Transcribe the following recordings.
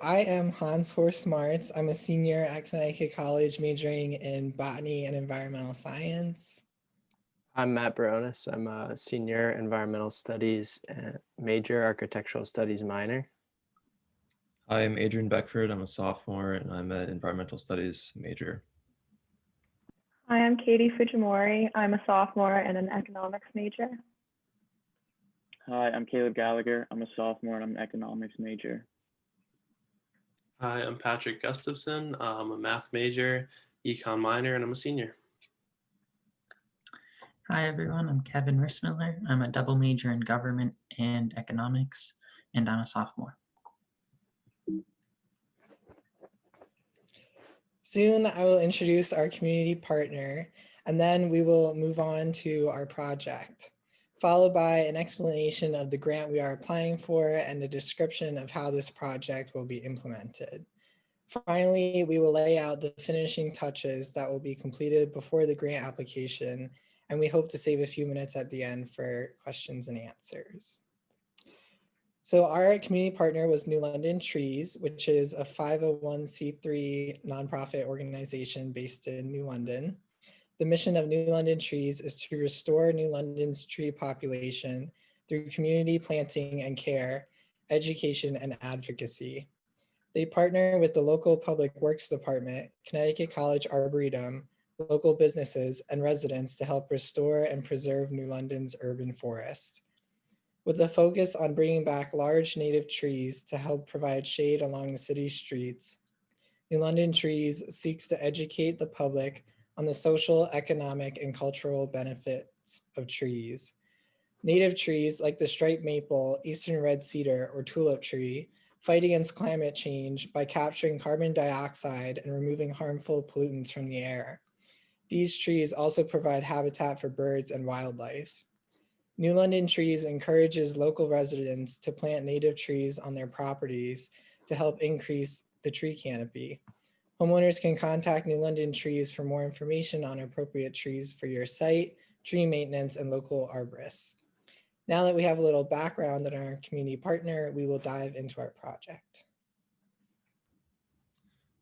I am Hans Horst Martz. I'm a senior at Connecticut College majoring in botany and environmental science. I'm Matt Baronis. I'm a senior environmental studies and major, architectural studies minor. Hi, I'm Adrian Beckford. I'm a sophomore and I'm an environmental studies major. Hi, I'm Katie Fujimori. I'm a sophomore and an economics major. Hi, I'm Caleb Gallagher. I'm a sophomore and I'm an economics major. Hi, I'm Patrick Gustafson. I'm a math major, econ minor, and I'm a senior. Hi, everyone. I'm Kevin Rissmiller. I'm a double major in government and economics, and I'm a sophomore. Soon I will introduce our community partner, and then we will move on to our project, followed by an explanation of the grant we are applying for and a description of how this project will be implemented. Finally, we will lay out the finishing touches that will be completed before the grant application, and we hope to save a few minutes at the end for questions and answers. So our community partner was New London Trees, which is a 501c3 nonprofit organization based in New London. The mission of New London Trees is to restore New London's tree population through community planting and care, education, and advocacy. They partner with the local Public Works Department, Connecticut College Arboretum, local businesses, and residents to help restore and preserve New London's urban forest. With a focus on bringing back large native trees to help provide shade along the city's streets, New London Trees seeks to educate the public on the social, economic, and cultural benefits of trees. Native trees like the striped maple, eastern red cedar, or tulip tree fight against climate change by capturing carbon dioxide and removing harmful pollutants from the air. These trees also provide habitat for birds and wildlife. New London Trees encourages local residents to plant native trees on their properties to help increase the tree canopy. Homeowners can contact New London Trees for more information on appropriate trees for your site, tree maintenance, and local arborists. Now that we have a little background on our community partner, we will dive into our project.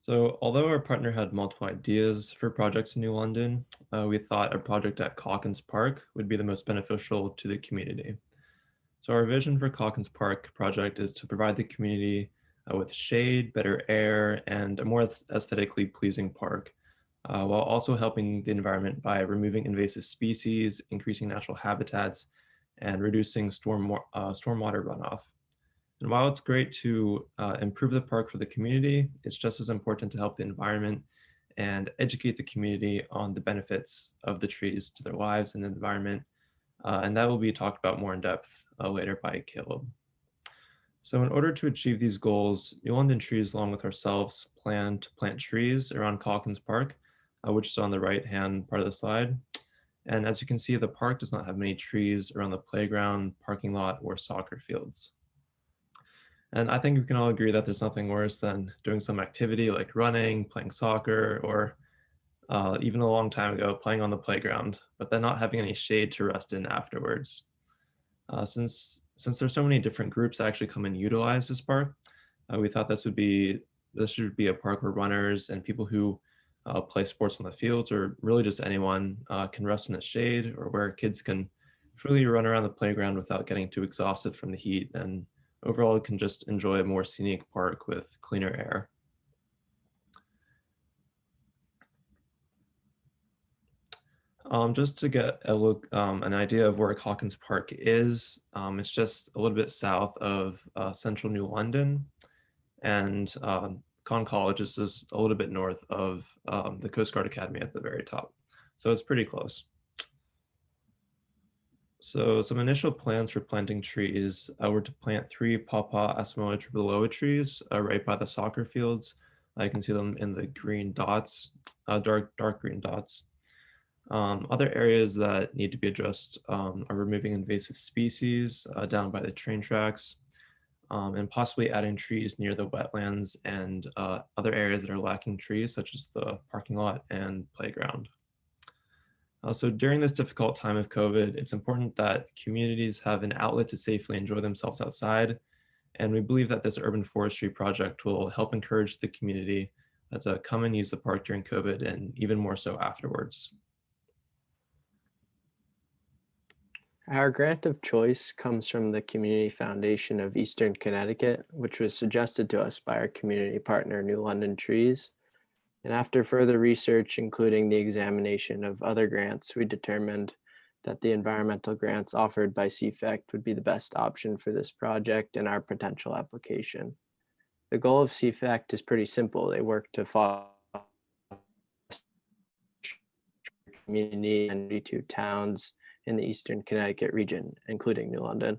So although our partner had multiple ideas for projects in New London, we thought a project at Calkins Park would be the most beneficial to the community. So our vision for Calkins Park project is to provide the community with shade, better air, and a more aesthetically pleasing park, while also helping the environment by removing invasive species, increasing natural habitats, and reducing stormwater runoff. And while it's great to improve the park for the community, it's just as important to help the environment and educate the community on the benefits of the trees to their lives and the environment. And that will be talked about more in depth later by Caleb. So in order to achieve these goals, New London Trees, along with ourselves, plan to plant trees around Calkins Park, which is on the right-hand part of the slide. And as you can see, the park does not have many trees around the playground, parking lot, or soccer fields. And I think we can all agree that there's nothing worse than doing some activity like running, playing soccer, or even a long time ago, playing on the playground, but then not having any shade to rest in afterwards. Since there's so many different groups that actually come and utilize this park, we thought this should be a park where runners and people who play sports on the fields, or really just anyone, can rest in the shade, or where kids can freely run around the playground without getting too exhausted from the heat, and overall can just enjoy a more scenic park with cleaner air. Just to get a look, an idea of where Calkins Park is, it's just a little bit south of central New London, and Conn College is just a little bit north of the Coast Guard Academy at the very top. So it's pretty close. So some initial plans for planting trees were to plant 3 Pawpaw Assamoah tripiloa trees right by the soccer fields. I can see them in the green dots, dark green dots. Other areas that need to be addressed are removing invasive species down by the train tracks, and possibly adding trees near the wetlands and other areas that are lacking trees, such as the parking lot and playground. So during this difficult time of COVID, it's important that communities have an outlet to safely enjoy themselves outside. And we believe that this urban forestry project will help encourage the community to come and use the park during COVID and even more so afterwards. Our grant of choice comes from the Community Foundation of Eastern Connecticut, which was suggested to us by our community partner, New London Trees. And after further research, including the examination of other grants, we determined that the environmental grants offered by CFECT would be the best option for this project and our potential application. The goal of CFECT is pretty simple. They work to foster community and 32 towns in the Eastern Connecticut region, including New London.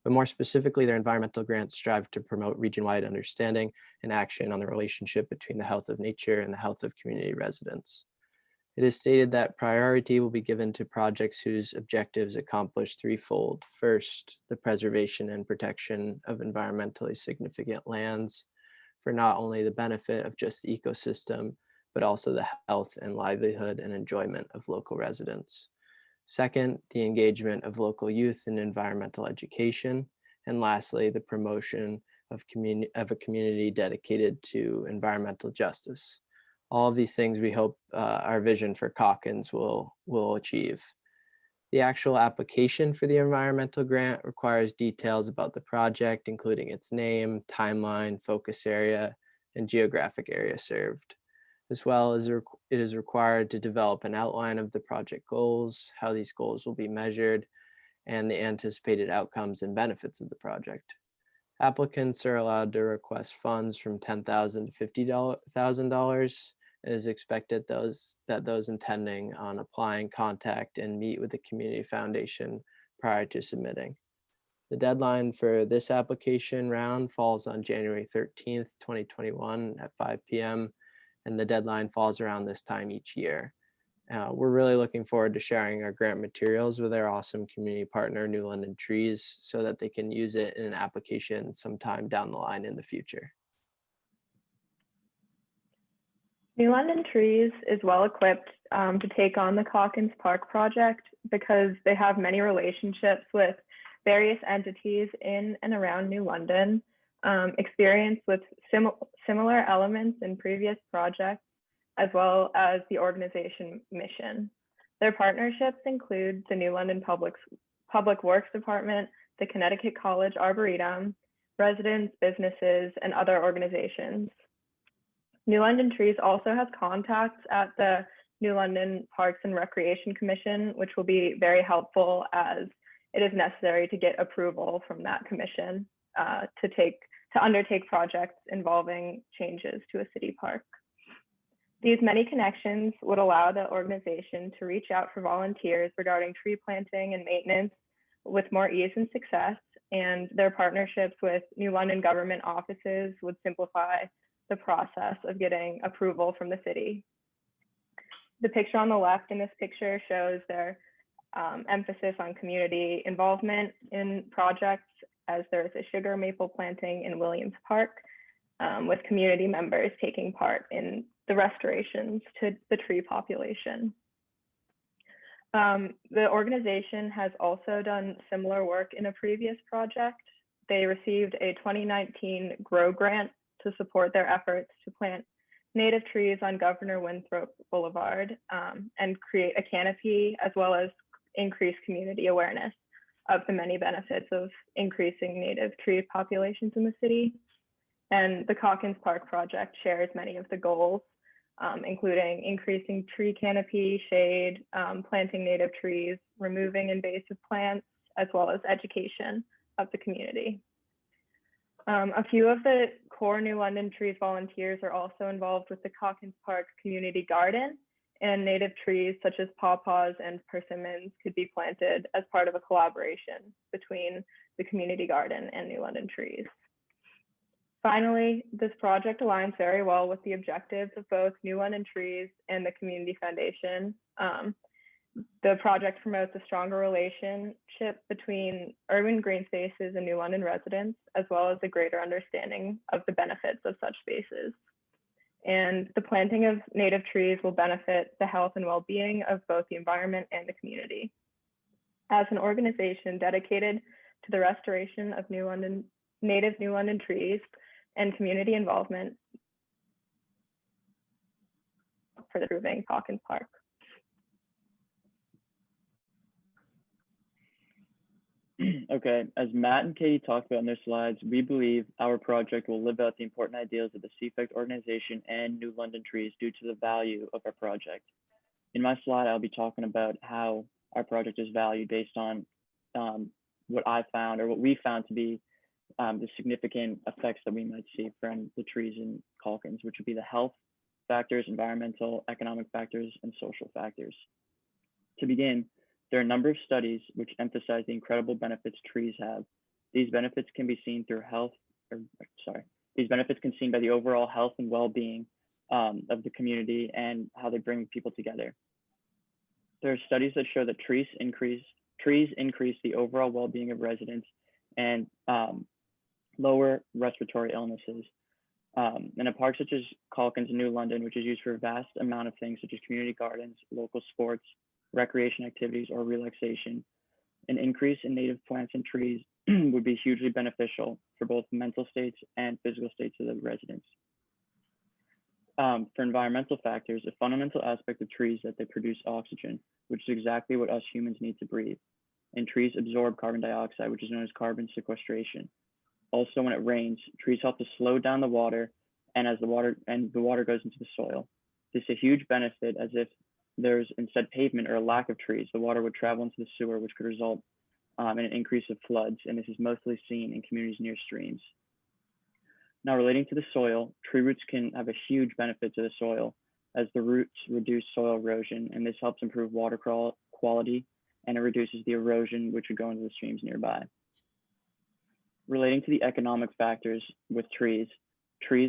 But more specifically, their environmental grants strive to promote region-wide understanding and action on the relationship between the health of nature and the health of community residents. It is stated that priority will be given to projects whose objectives accomplish threefold. First, the preservation and protection of environmentally significant lands for not only the benefit of just the ecosystem, but also the health and livelihood and enjoyment of local residents. Second, the engagement of local youth in environmental education. And lastly, the promotion of a community dedicated to environmental justice. All of these things we hope our vision for Calkins will achieve. The actual application for the environmental grant requires details about the project, including its name, timeline, focus area, and geographic area served. As well as it is required to develop an outline of the project goals, how these goals will be measured, and the anticipated outcomes and benefits of the project. Applicants are allowed to request funds from $10,000 to $50,000. It is expected that those intending on applying contact and meet with the Community Foundation prior to submitting. The deadline for this application round falls on January 13th, 2021 at 5 p.m. and the deadline falls around this time each year. We're really looking forward to sharing our grant materials with our awesome community partner, New London Trees, so that they can use it in an application sometime down the line in the future. New London Trees is well equipped to take on the Calkins Park project because they have many relationships with various entities in and around New London, experience with similar elements in previous projects, as well as the organization mission. Their partnerships include the New London Public Works Department, the Connecticut College Arboretum, residents, businesses, and other organizations. New London Trees also has contacts at the New London Parks and Recreation Commission, which will be very helpful as it is necessary to get approval from that commission to undertake projects involving changes to a city park. These many connections would allow the organization to reach out for volunteers regarding tree planting and maintenance with more ease and success, and their partnerships with New London government offices would simplify the process of getting approval from the city. The picture on the left in this picture shows their emphasis on community involvement in projects, as there is a sugar maple planting in Williams Park, with community members taking part in the restorations to the tree population. The organization has also done similar work in a previous project. They received a 2019 GROW grant to support their efforts to plant native trees on Governor Winthrop Boulevard and create a canopy, as well as increase community awareness of the many benefits of increasing native tree populations in the city. And the Calkins Park project shares many of the goals, including increasing tree canopy, shade, planting native trees, removing invasive plants, as well as education of the community. A few of the core New London Trees volunteers are also involved with the Calkins Park Community Garden, and native trees such as pawpaws and persimmons could be planted as part of a collaboration between the community garden and New London Trees. Finally, this project aligns very well with the objectives of both New London Trees and the Community Foundation. The project promotes a stronger relationship between urban green spaces and New London residents, as well as a greater understanding of the benefits of such spaces. And the planting of native trees will benefit the health and well-being of both the environment and the community. As an organization dedicated to the restoration of New London native New London trees, and community involvement for improving Hawkins Park. Okay, as Matt and Katie talked about in their slides, we believe our project will live out the important ideals of the CFECT organization and New London Trees due to the value of our project. In my slide, I'll be talking about how our project is valued based on what I found or what we found to be the significant effects that we might see from the trees in Calkins, which would be the health factors, environmental, economic factors, and social factors. To begin, there are a number of studies which emphasize the incredible benefits trees have. These benefits can be seen through these benefits can be seen by the overall health and well-being of the community and how they bring people together. There are studies that show that trees increase the overall well-being of residents and lower respiratory illnesses. In a park such as Calkins in New London, which is used for a vast amount of things such as community gardens, local sports, recreation activities, or relaxation, an increase in native plants and trees would be hugely beneficial for both mental states and physical states of the residents. For environmental factors, a fundamental aspect of trees is that they produce oxygen, which is exactly what us humans need to breathe. And trees absorb carbon dioxide, which is known as carbon sequestration. Also, when it rains, trees help to slow down the water, and as the water goes into the soil. This is a huge benefit, as if there's instead pavement or a lack of trees, the water would travel into the sewer, which could result in an increase of floods, and this is mostly seen in communities near streams. Now, relating to the soil, tree roots can have a huge benefit to the soil, as the roots reduce soil erosion, and this helps improve water quality, and it reduces the erosion which would go into the streams nearby. Relating to the economic factors with trees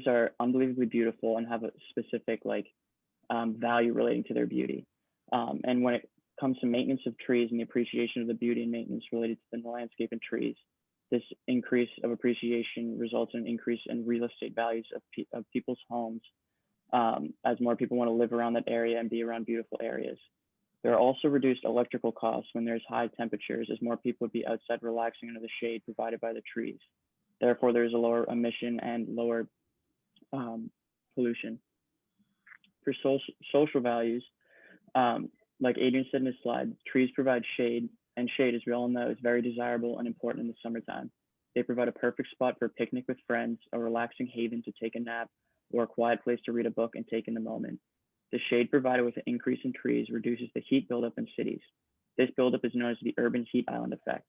are unbelievably beautiful and have a specific value relating to their beauty. And when it comes to maintenance of trees and the appreciation of the beauty and maintenance related to the landscape and trees, this increase of appreciation results in an increase in real estate values of people's homes, as more people want to live around that area and be around beautiful areas. There are also reduced electrical costs when there's high temperatures, as more people would be outside relaxing under the shade provided by the trees. Therefore, there's a lower emission and lower pollution. For social values, like Adrian said in his slide, trees provide shade, and shade, as we all know, is very desirable and important in the summertime. They provide a perfect spot for a picnic with friends, a relaxing haven to take a nap, or a quiet place to read a book and take in the moment. The shade provided with an increase in trees reduces the heat buildup in cities. This buildup is known as the urban heat island effect.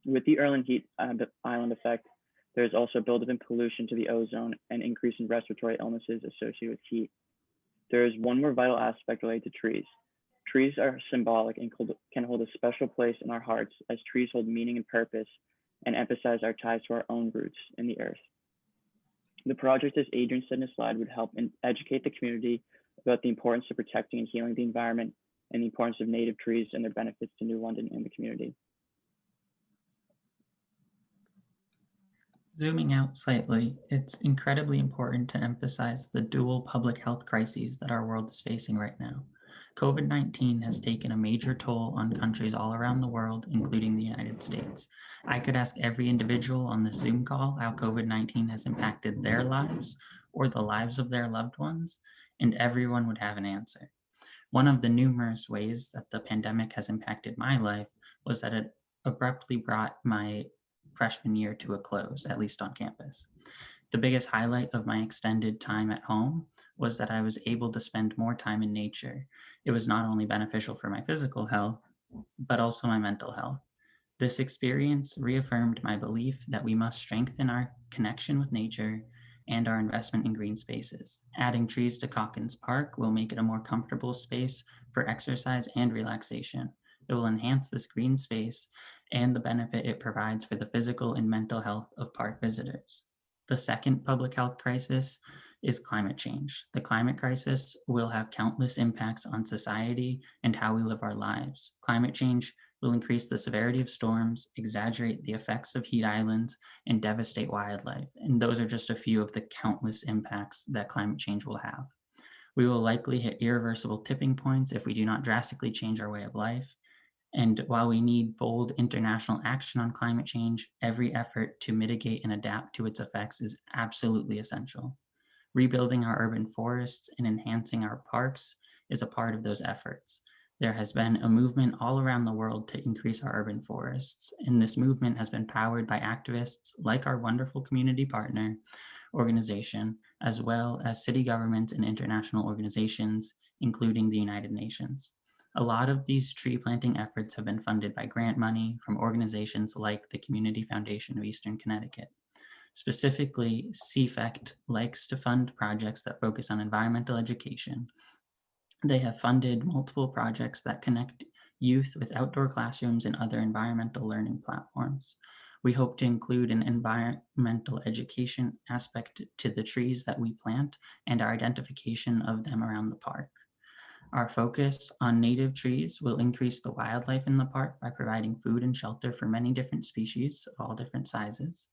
With the urban heat island effect, there is also buildup in pollution to the ozone and increase in respiratory illnesses associated with heat. There is one more vital aspect related to trees. Trees are symbolic and can hold a special place in our hearts, as trees hold meaning and purpose and emphasize our ties to our own roots in the earth. The project, as Adrian said in his slide, would help educate the community about the importance of protecting and healing the environment and the importance of native trees and their benefits to New London and the community. Zooming out slightly, it's incredibly important to emphasize the dual public health crises that our world is facing right now. COVID-19 has taken a major toll on countries all around the world, including the United States. I could ask every individual on this Zoom call how COVID-19 has impacted their lives or the lives of their loved ones, and everyone would have an answer. One of the numerous ways that the pandemic has impacted my life was that it abruptly brought my freshman year to a close, at least on campus. The biggest highlight of my extended time at home was that I was able to spend more time in nature. It was not only beneficial for my physical health, but also my mental health. This experience reaffirmed my belief that we must strengthen our connection with nature and our investment in green spaces. Adding trees to Calkins Park will make it a more comfortable space for exercise and relaxation. It will enhance this green space and the benefit it provides for the physical and mental health of park visitors. The second public health crisis is climate change. The climate crisis will have countless impacts on society and how we live our lives. Climate change will increase the severity of storms, exaggerate the effects of heat islands, and devastate wildlife. And those are just a few of the countless impacts that climate change will have. We will likely hit irreversible tipping points if we do not drastically change our way of life. And while we need bold international action on climate change, every effort to mitigate and adapt to its effects is absolutely essential. Rebuilding our urban forests and enhancing our parks is a part of those efforts. There has been a movement all around the world to increase our urban forests, and this movement has been powered by activists like our wonderful community partner organization, as well as city governments and international organizations, including the United Nations. A lot of these tree planting efforts have been funded by grant money from organizations like the Community Foundation of Eastern Connecticut. Specifically, CFECT likes to fund projects that focus on environmental education. They have funded multiple projects that connect youth with outdoor classrooms and other environmental learning platforms. We hope to include an environmental education aspect to the trees that we plant and our identification of them around the park. Our focus on native trees will increase the wildlife in the park by providing food and shelter for many different species of all different sizes.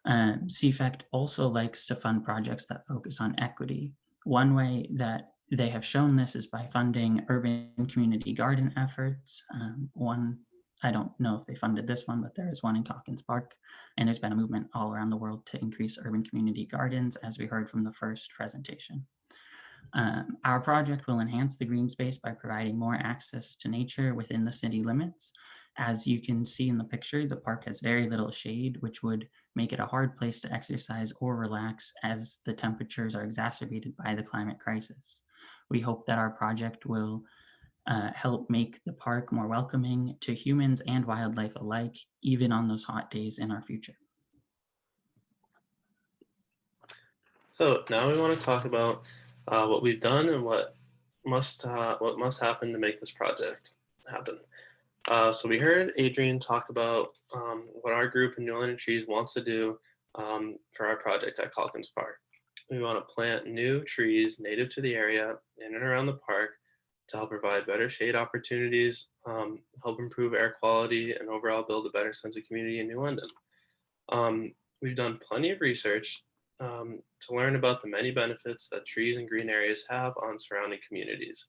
CFECT also likes to fund projects that focus on equity. One way that they have shown this is by funding urban community garden efforts. I don't know if they funded this one, but there is one in Calkins Park, and there's been a movement all around the world to increase urban community gardens, as we heard from the first presentation. Our project will enhance the green space by providing more access to nature within the city limits. As you can see in the picture, the park has very little shade, which would make it a hard place to exercise or relax as the temperatures are exacerbated by the climate crisis. We hope that our project will help make the park more welcoming to humans and wildlife alike, even on those hot days in our future. So now we want to talk about what we've done and what must happen to make this project happen. So we heard Adrian talk about what our group in New London Trees wants to do for our project at Calkins Park. We want to plant new trees native to the area in and around the park to help provide better shade opportunities, help improve air quality, and overall build a better sense of community in New London. We've done plenty of research to learn about the many benefits that trees and green areas have on surrounding communities.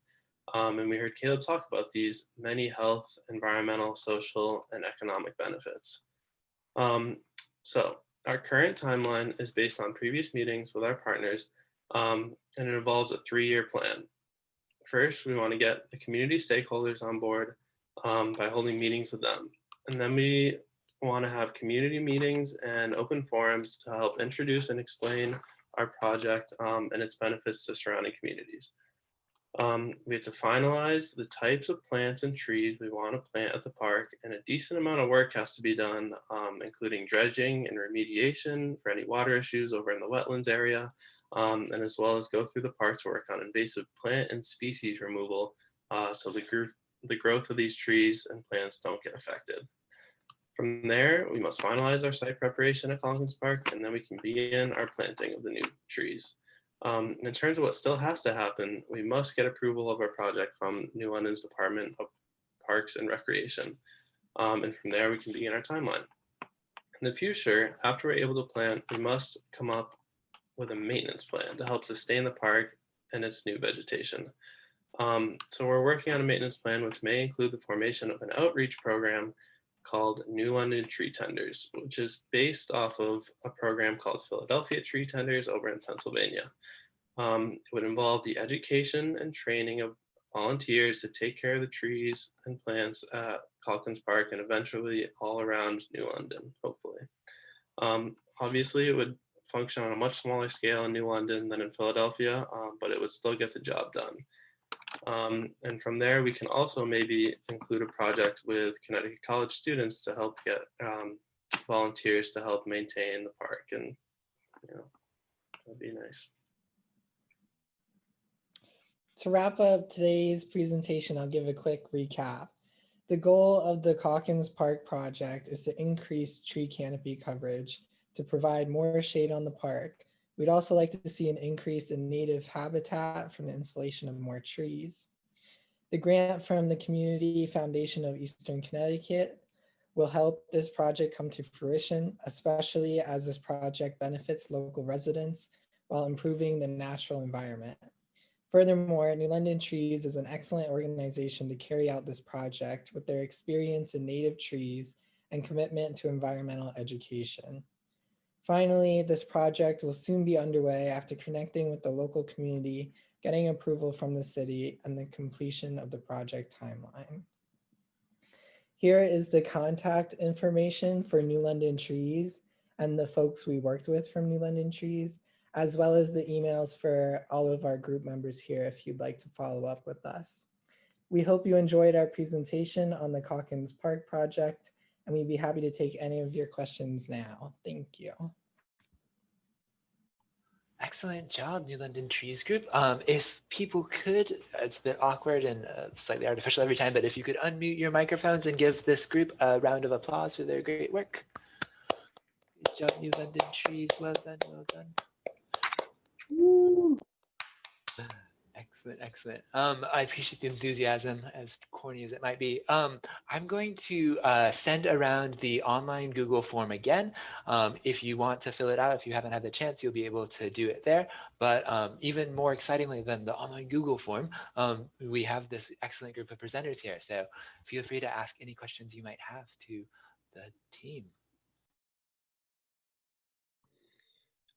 And we heard Caleb talk about these many health, environmental, social, and economic benefits. So our current timeline is based on previous meetings with our partners, and it involves a 3-year plan. First, we want to get the community stakeholders on board by holding meetings with them. And then we want to have community meetings and open forums to help introduce and explain our project and its benefits to surrounding communities. We have to finalize the types of plants and trees we want to plant at the park, and a decent amount of work has to be done, including dredging and remediation for any water issues over in the wetlands area, and as well as go through the park to work on invasive plant and species removal so the growth of these trees and plants don't get affected. From there, we must finalize our site preparation at Calkins Park, and then we can begin our planting of the new trees. In terms of what still has to happen, we must get approval of our project from New London's Department of Parks and Recreation. And from there, we can begin our timeline. In the future, after we're able to plant, we must come up with a maintenance plan to help sustain the park and its new vegetation. So we're working on a maintenance plan, which may include the formation of an outreach program called New London Tree Tenders, which is based off of a program called Philadelphia Tree Tenders over in Pennsylvania. It would involve the education and training of volunteers to take care of the trees and plants at Calkins Park and eventually all around New London, hopefully. Obviously, it would function on a much smaller scale in New London than in Philadelphia, but it would still get the job done. And from there, we can also maybe include a project with Connecticut College students to help get volunteers to help maintain the park, and that'd be nice. To wrap up today's presentation, I'll give a quick recap. The goal of the Calkins Park project is to increase tree canopy coverage to provide more shade on the park. We'd also like to see an increase in native habitat from the installation of more trees. The grant from the Community Foundation of Eastern Connecticut will help this project come to fruition, especially as this project benefits local residents while improving the natural environment. Furthermore, New London Trees is an excellent organization to carry out this project with their experience in native trees and commitment to environmental education. Finally, this project will soon be underway after connecting with the local community, getting approval from the city, and the completion of the project timeline. Here is the contact information for New London Trees and the folks we worked with from New London Trees, as well as the emails for all of our group members here if you'd like to follow up with us. We hope you enjoyed our presentation on the Calkins Park project, and we'd be happy to take any of your questions now. Thank you. Excellent job, New London Trees Group. If people could, it's a bit awkward and slightly artificial every time, but if you could unmute your microphones and give this group a round of applause for their great work. Good job, New London Trees. Well done, well done. Woo. Excellent, excellent. I appreciate the enthusiasm, as corny as it might be. I'm going to send around the online Google form again. If you want to fill it out, if you haven't had the chance, you'll be able to do it there. But even more excitingly than the online Google form, we have this excellent group of presenters here. So feel free to ask any questions you might have to the team.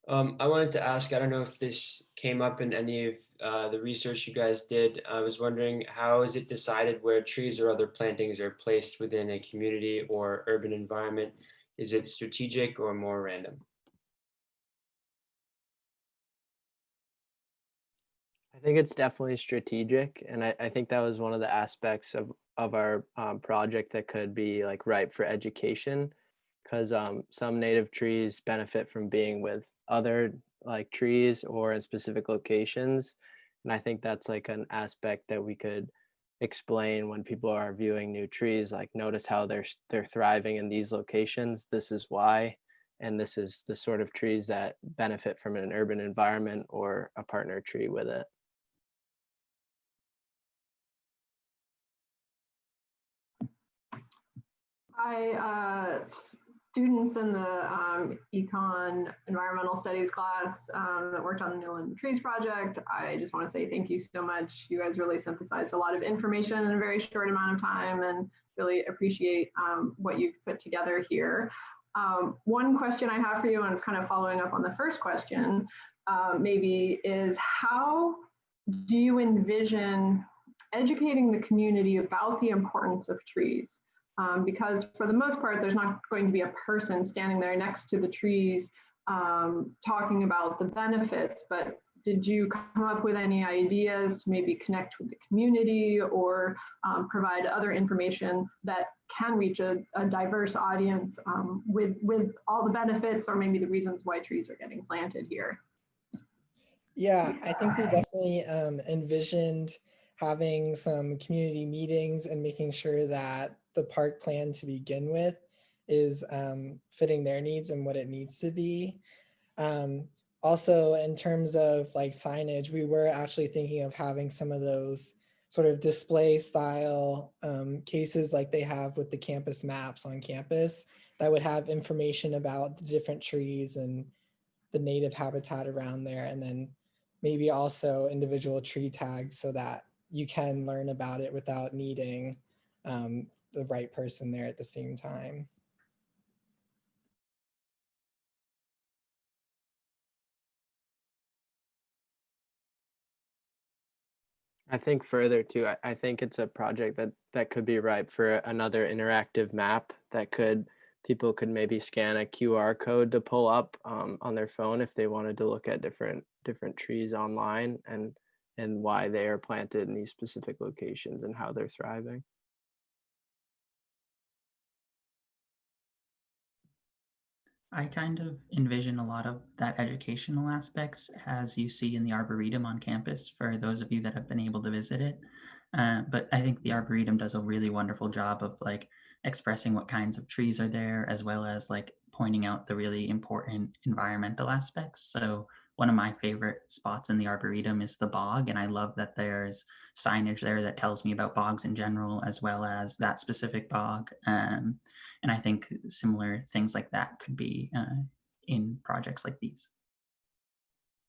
I wanted to ask, I don't know if this came up in any of the research you guys did. I was wondering, how is it decided where trees or other plantings are placed within a community or urban environment? Is it strategic or more random? I think it's definitely strategic, and I think that was one of the aspects of our project that could be like ripe for education, because some native trees benefit from being with other like trees or in specific locations, and I think that's like an aspect that we could explain when people are viewing new trees. Like, notice how they're thriving in these locations. This is why, and this is the sort of trees that benefit from an urban environment or a partner tree with it. Students in the econ environmental studies class that worked on the New London Trees project. I just want to say thank you so much. You guys really synthesized a lot of information in a very short amount of time, and really appreciate what you've put together here. One question I have for you, and it's kind of following up on the first question, maybe, is how do you envision educating the community about the importance of trees? Because for the most part, there's not going to be a person standing there next to the trees talking about the benefits, but did you come up with any ideas to maybe connect with the community or provide other information that can reach a diverse audience with all the benefits or maybe the reasons why trees are getting planted here? Yeah, I think we definitely envisioned having some community meetings and making sure that the park plan to begin with is fitting their needs and what it needs to be. Also, in terms of like signage, we were actually thinking of having some of those sort of display style cases like they have with the campus maps on campus that would have information about the different trees and the native habitat around there, and then maybe also individual tree tags so that you can learn about it without needing the right person there at the same time. I think further too, I think it's a project that could be ripe for another interactive map that people could maybe scan a QR code to pull up on their phone if they wanted to look at different trees online and why they are planted in these specific locations and how they're thriving. I kind of envision a lot of that educational aspects as you see in the Arboretum on campus for those of you that have been able to visit it. But I think the Arboretum does a really wonderful job of like expressing what kinds of trees are there, as well as like pointing out the really important environmental aspects. So one of my favorite spots in the Arboretum is the bog, and I love that there's signage there that tells me about bogs in general, as well as that specific bog. And I think similar things like that could be in projects like these.